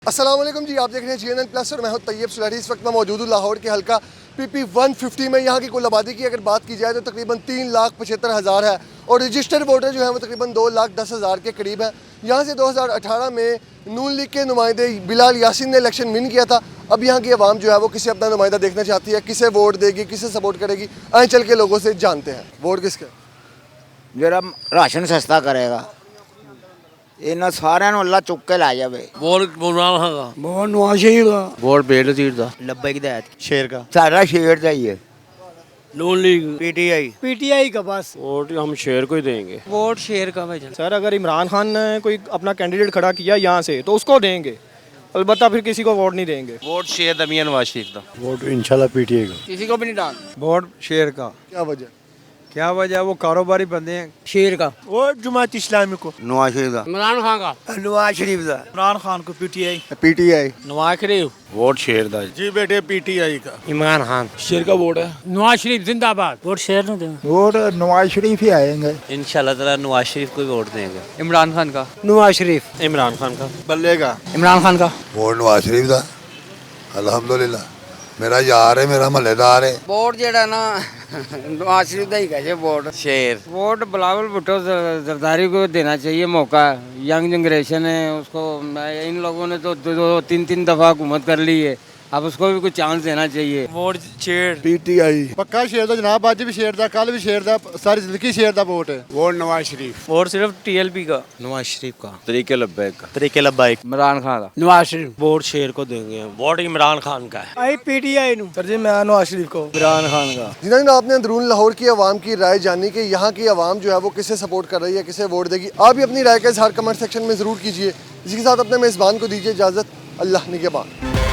अस्सलाम वालेकुम जी, आप देख रहे हैं GNN प्लस और मैं हूं तैयब सुलहरी। इस वक्त मैं मौजूद हूं लाहौर के हल्का PP 150 में। यहाँ की कुल आबादी की अगर बात की जाए तो तकरीबन 3,75,000 है और रजिस्टर्ड वोटर जो है वो तकरीबन 2,10,000 के करीब है। यहाँ से 2018 में नून लीग के नुमाइंदे बिलाल यासीन ने इलेक्शन विन किया था। अब यहाँ की आवाम जो है वो किसे अपना नुमाइंदा देखना चाहती है, किसे वोट देगी, किसे सपोर्ट करेगी, आए चल के लोगों से जानते हैं। वोट किसके? जरा राशन सस्ता करेगा, ਇਹਨਾਂ ਸਾਰਿਆਂ ਨੂੰ ਅੱਲਾ ਚੁੱਕ ਕੇ ਲੈ ਜਾਵੇ। वोट इमरान खान का, ਬਹੁਤ ਨਵਾਜ਼ ਸ਼ਹੀਦ ਦਾ वोट बेनज़ीर का, ਲੱਭੇ ਕਿਦਾਇਤ ਸ਼ੇਰ ਦਾ ਸਾਰਾ ਸ਼ੇਰ ਦਾ ਹੀ ਹੈ। नून लीग, पीटीआई का बस वोट हम शेर को ही देंगे। वोट शेर का भाईजान। सर अगर इमरान खान ने कोई अपना कैंडिडेट खड़ा किया यहाँ से तो उसको देंगे, अलबत्ता फिर किसी को वोट नहीं देंगे। वोट शेर दा मियां नवाज शरीफ दा। वोट इंशाल्लाह पीटीआई का। किसी को भी नहीं डाल। वोट शेर का। क्या वजह? वो कारोबारी बंदे हैं। शेर का वोट जमात इस्लामी को। नवाज शरीफ ਦਾ इमरान खान का, नवाज शरीफ ਦਾ इमरान खान को पीटीआई। नवाज शरीफ, वोट शेर दा। जी बेटे पीटीआई का। इमरान खान, शेर का वोट है। नवाज शरीफ जिंदाबाद। वोट शेर नहीं देंगे। वोट नवाज शरीफ ही आएंगे। इंशाल्लाह ताला नवाज शरीफ को ही वोट देंगे। इमरान खान का। नवाज शरीफ। इमरान खान का, बल्लेगा। इमरान खान का। वोट नवाज शरीफ का। अल्हम्दुलिल्लाह मेरा यार है, मेरा महल्लेदार है। वोट ਜਿਹੜਾ ਨਾ नवाज शरीफ ਦਾ ਹੀ ਹੈ वोट। शेर वोट बिलावल भुट्टो जरदारी को देना चाहिए मौका। यंग जनरेशन है, उसको इन लोगों ने तो दो तीन दफा हुकूमत कर ली है, अब उसको भी कुछ चांस देना चाहिए। वोट शेर, पीटीआई पक्का शेर दा जनाब, अज भी शेर दा, कल भी शेर दा, सारी जिंदगी शेर दा वोट है। वोट नवाज शरीफ। वोट सिर्फ TLP का, नवाज शरीफ का। तरीके लब्बैक। इमरान खान का। नवाज शरीफ। वोट शेर को देंगे। वोट इमरान खान का है। आई पीटीआई नु। सर जी मैं नवाज शरीफ को। इमरान खान का। जिन्होंने आपने अंदरून लाहौर की आवाम की राय जानी कि यहाँ की आवाम जो है वो किसे सपोर्ट कर रही है, किसे वोट देगी, आप भी अपनी राय का इजहार कमेंट सेक्शन में ज़रूर कीजिए। इसी के साथ अपने मेज़बान को दीजिए इजाज़त। अल्लाह निगहबान।